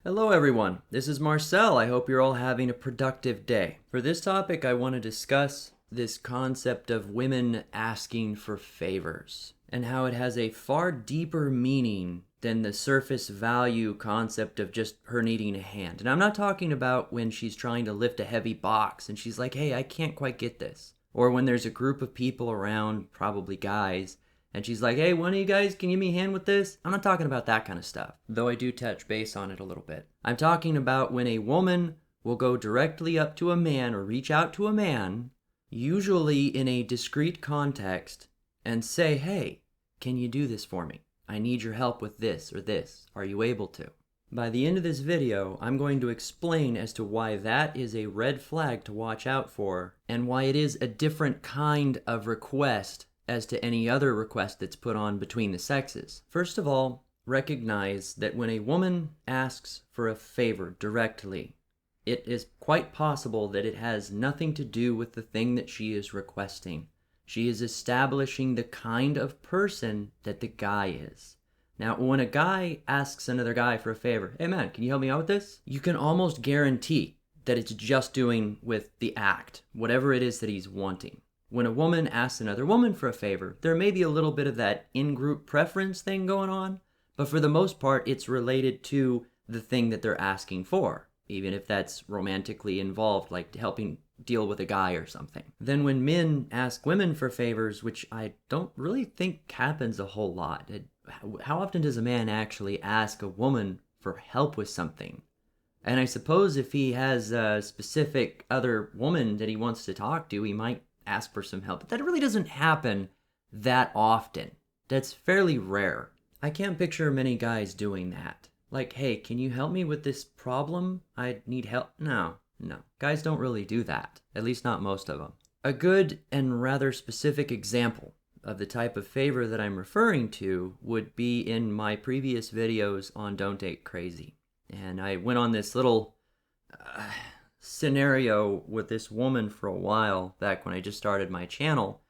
Hello everyone, this is Marcel. I hope you're all having a productive day. For this topic, I want to discuss this concept of women asking for favors and how it has a far deeper meaning than the surface value concept of just her needing a hand. And I'm not talking about when she's trying to lift a heavy box and she's like, hey, I can't quite get this. Or when there's a group of people around, probably guys, and she's like, hey, one of you guys can give me a hand with this? I'm not talking about that kind of stuff, though I do touch base on it a little bit. I'm talking about when a woman will go directly up to a man or reach out to a man, usually in a discreet context, and say, hey, can you do this for me? I need your help with this or this. Are you able to? By the end of this video, I'm going to explain as to why that is a red flag to watch out for, and why it is a different kind of request as to any other request that's put on between the sexes. First of all, recognize that when a woman asks for a favor directly, it is quite possible that it has nothing to do with the thing that she is requesting. She is establishing the kind of person that the guy is. Now, when a guy asks another guy for a favor, hey man, can you help me out with this? You can almost guarantee that it's just doing with the act, whatever it is that he's wanting. When a woman asks another woman for a favor, there may be a little bit of that in-group preference thing going on, but for the most part, it's related to the thing that they're asking for, even if that's romantically involved, like helping deal with a guy or something. Then when men ask women for favors, which I don't really think happens a whole lot, how often does a man actually ask a woman for help with something? And I suppose if he has a specific other woman that he wants to talk to, he might ask for some help. But that really doesn't happen that often. That's fairly rare. I can't picture many guys doing that. Like, hey, can you help me with this problem? I need help. No. Guys don't really do that. At least not most of them. A good and rather specific example of the type of favor that I'm referring to would be in my previous videos on Don't Date Crazy. And I went on this little scenario with this woman for a while back when I just started my channel,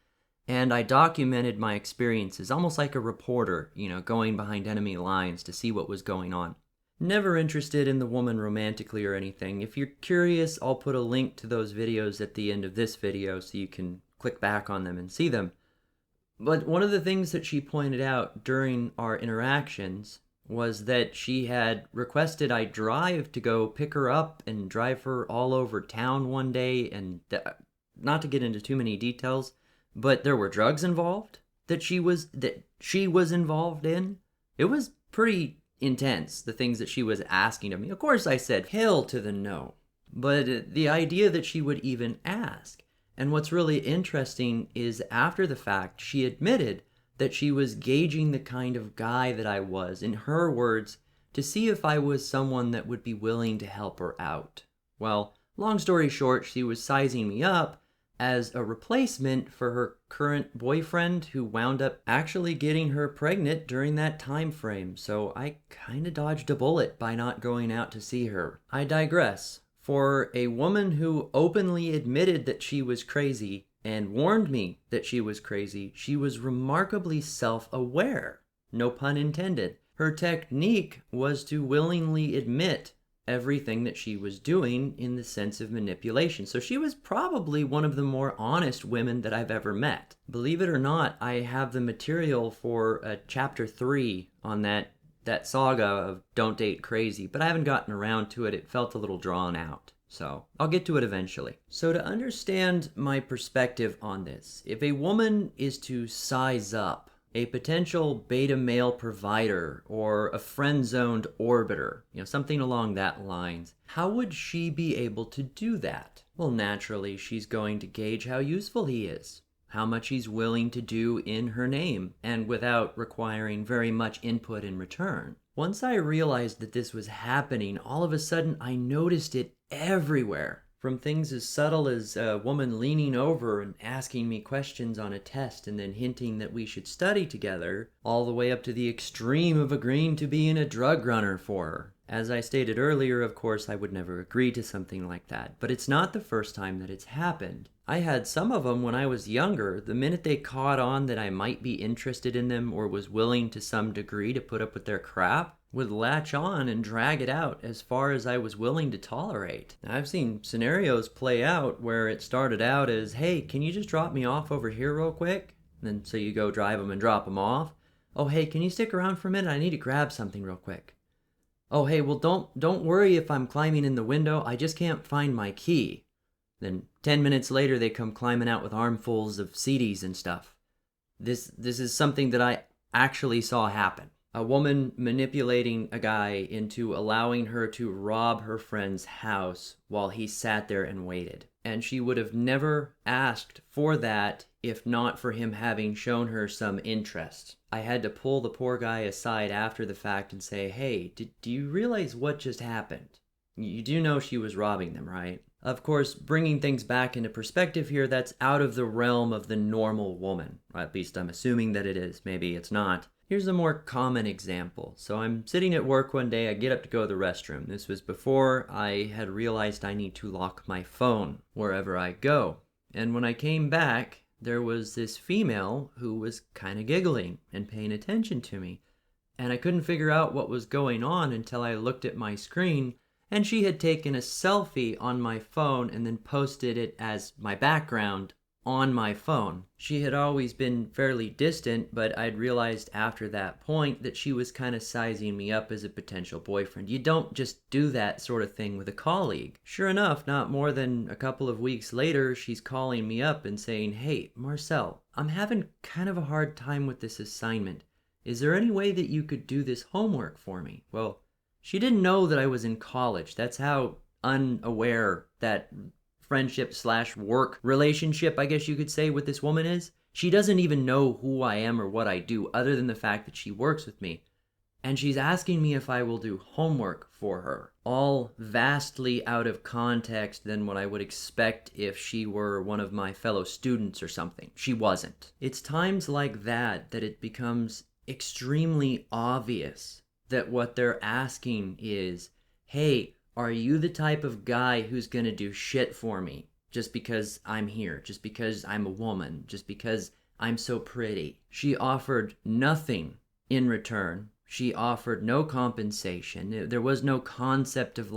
and I documented my experiences almost like a reporter, going behind enemy lines to see what was going on. Never interested in the woman romantically or anything. If you're curious, I'll put a link to those videos at the end of this video so you can click back on them and see them. But one of the things that she pointed out during our interactions was that she had requested I drive to go pick her up and drive her all over town one day, and not to get into too many details, but there were drugs involved that she was involved in. It was pretty intense, the things that she was asking of me. Of course I said hell to the no, but the idea that she would even ask. And what's really interesting is after the fact, she admitted that she was gauging the kind of guy that I was, in her words, to see if I was someone that would be willing to help her out. Well, long story short, she was sizing me up as a replacement for her current boyfriend who wound up actually getting her pregnant during that time frame, so I kinda dodged a bullet by not going out to see her. I digress. For a woman who openly admitted that she was crazy and warned me that she was crazy, she was remarkably self-aware. No pun intended. Her technique was to willingly admit everything that she was doing in the sense of manipulation. So she was probably one of the more honest women that I've ever met. Believe it or not, I have the material for chapter 3 on that saga of Don't Date Crazy, but I haven't gotten around to it. It felt a little drawn out. So I'll get to it eventually. So to understand my perspective on this, if a woman is to size up a potential beta male provider or a friend-zoned orbiter, something along that lines, how would she be able to do that? Well, naturally, she's going to gauge how useful he is, how much he's willing to do in her name, and without requiring very much input in return. Once I realized that this was happening, all of a sudden I noticed it everywhere. From things as subtle as a woman leaning over and asking me questions on a test and then hinting that we should study together, all the way up to the extreme of agreeing to being a drug runner for her. As I stated earlier, of course, I would never agree to something like that, but it's not the first time that it's happened. I had some of them when I was younger. The minute they caught on that I might be interested in them or was willing to some degree to put up with their crap, would latch on and drag it out as far as I was willing to tolerate. I've seen scenarios play out where it started out as, hey, can you just drop me off over here real quick? And then so you go drive them and drop them off. Oh, hey, can you stick around for a minute? I need to grab something real quick. Oh, hey, well, don't worry if I'm climbing in the window. I just can't find my key. Then 10 minutes later, they come climbing out with armfuls of CDs and stuff. This is something that I actually saw happen. A woman manipulating a guy into allowing her to rob her friend's house while he sat there and waited. And she would have never asked for that if not for him having shown her some interest. I had to pull the poor guy aside after the fact and say, hey, do you realize what just happened? You do know she was robbing them, right? Of course, bringing things back into perspective here, that's out of the realm of the normal woman. Or at least I'm assuming that it is. Maybe it's not. Here's a more common example. So I'm sitting at work one day, I get up to go to the restroom. This was before I had realized I need to lock my phone wherever I go. And when I came back, there was this female who was kind of giggling and paying attention to me. And I couldn't figure out what was going on until I looked at my screen, and she had taken a selfie on my phone and then posted it as my background on my phone. She had always been fairly distant, but I'd realized after that point that she was kind of sizing me up as a potential boyfriend. You don't just do that sort of thing with a colleague. Sure enough, not more than a couple of weeks later, she's calling me up and saying, hey, Marcel, I'm having kind of a hard time with this assignment. Is there any way that you could do this homework for me? Well, she didn't know that I was in college. That's how unaware that friendship/work relationship, I guess you could say, with this woman is. She doesn't even know who I am or what I do, other than the fact that she works with me. And she's asking me if I will do homework for her, all vastly out of context than what I would expect if she were one of my fellow students or something. She wasn't. It's times like that that it becomes extremely obvious that what they're asking is, hey, are you the type of guy who's gonna do shit for me just because I'm here, just because I'm a woman, just because I'm so pretty? She offered nothing in return. She offered no compensation. There was no concept of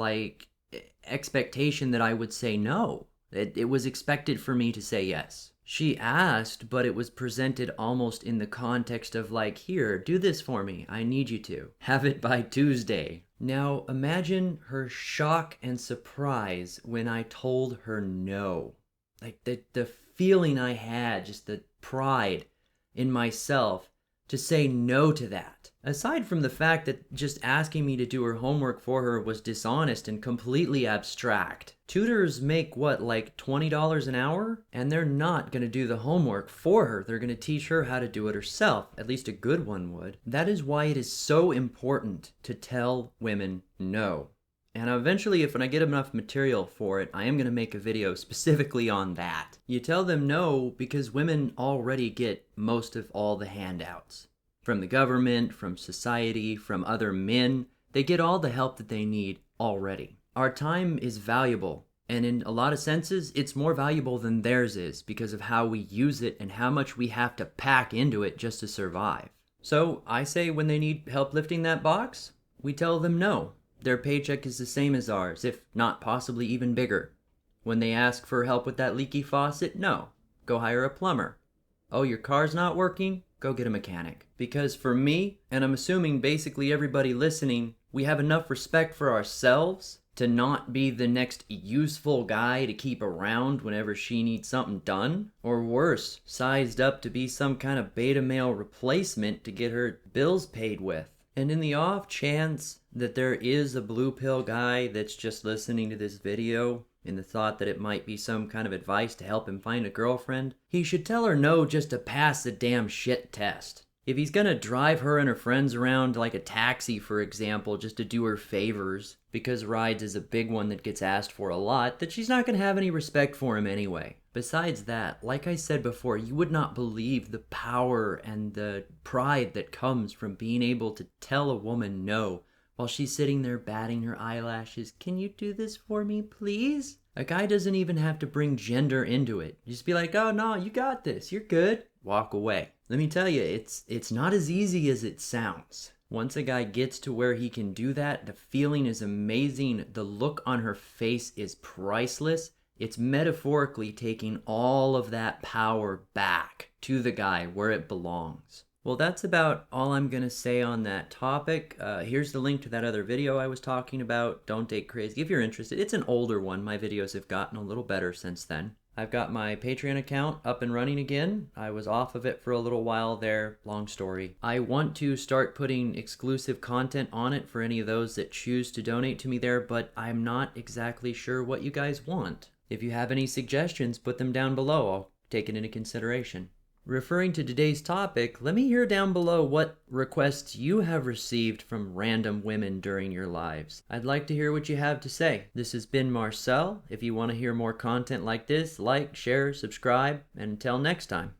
expectation that I would say no. It was expected for me to say yes. She asked, but it was presented almost in the context of here, do this for me. I need you to. Have it by Tuesday. Now, imagine her shock and surprise when I told her no. The feeling I had, just the pride in myself to say no to that. Aside from the fact that just asking me to do her homework for her was dishonest and completely abstract. Tutors make $20 an hour? And they're not going to do the homework for her. They're going to teach her how to do it herself. At least a good one would. That is why it is so important to tell women no. And eventually, if I get enough material for it, I am going to make a video specifically on that. You tell them no because women already get most of all the handouts. From the government, from society, from other men. They get all the help that they need already. Our time is valuable, and in a lot of senses, it's more valuable than theirs is because of how we use it and how much we have to pack into it just to survive. So I say when they need help lifting that box, we tell them no. Their paycheck is the same as ours, if not possibly even bigger. When they ask for help with that leaky faucet, no. Go hire a plumber. Oh, your car's not working? Go get a mechanic. Because for me, and I'm assuming basically everybody listening, we have enough respect for ourselves to not be the next useful guy to keep around whenever she needs something done. Or worse, sized up to be some kind of beta male replacement to get her bills paid with. And in the off chance that there is a blue pill guy that's just listening to this video in the thought that it might be some kind of advice to help him find a girlfriend, he should tell her no just to pass the damn shit test. If he's gonna drive her and her friends around like a taxi, for example, just to do her favors, because rides is a big one that gets asked for a lot, that she's not gonna have any respect for him anyway. Besides that, like I said before, you would not believe the power and the pride that comes from being able to tell a woman no while she's sitting there batting her eyelashes. Can you do this for me, please? A guy doesn't even have to bring gender into it. Just be like, oh no, you got this, you're good. Walk away. Let me tell you, it's not as easy as it sounds. Once a guy gets to where he can do that, the feeling is amazing. The look on her face is priceless. It's metaphorically taking all of that power back to the guy where it belongs. Well, that's about all I'm going to say on that topic. Here's the link to that other video I was talking about. Don't date crazy. If you're interested, it's an older one. My videos have gotten a little better since then. I've got my Patreon account up and running again. I was off of it for a little while there. Long story. I want to start putting exclusive content on it for any of those that choose to donate to me there, but I'm not exactly sure what you guys want. If you have any suggestions, put them down below. I'll take it into consideration. Referring to today's topic, let me hear down below what requests you have received from random women during your lives. I'd like to hear what you have to say. This has been Marcel. If you want to hear more content like this, like, share, subscribe, and until next time.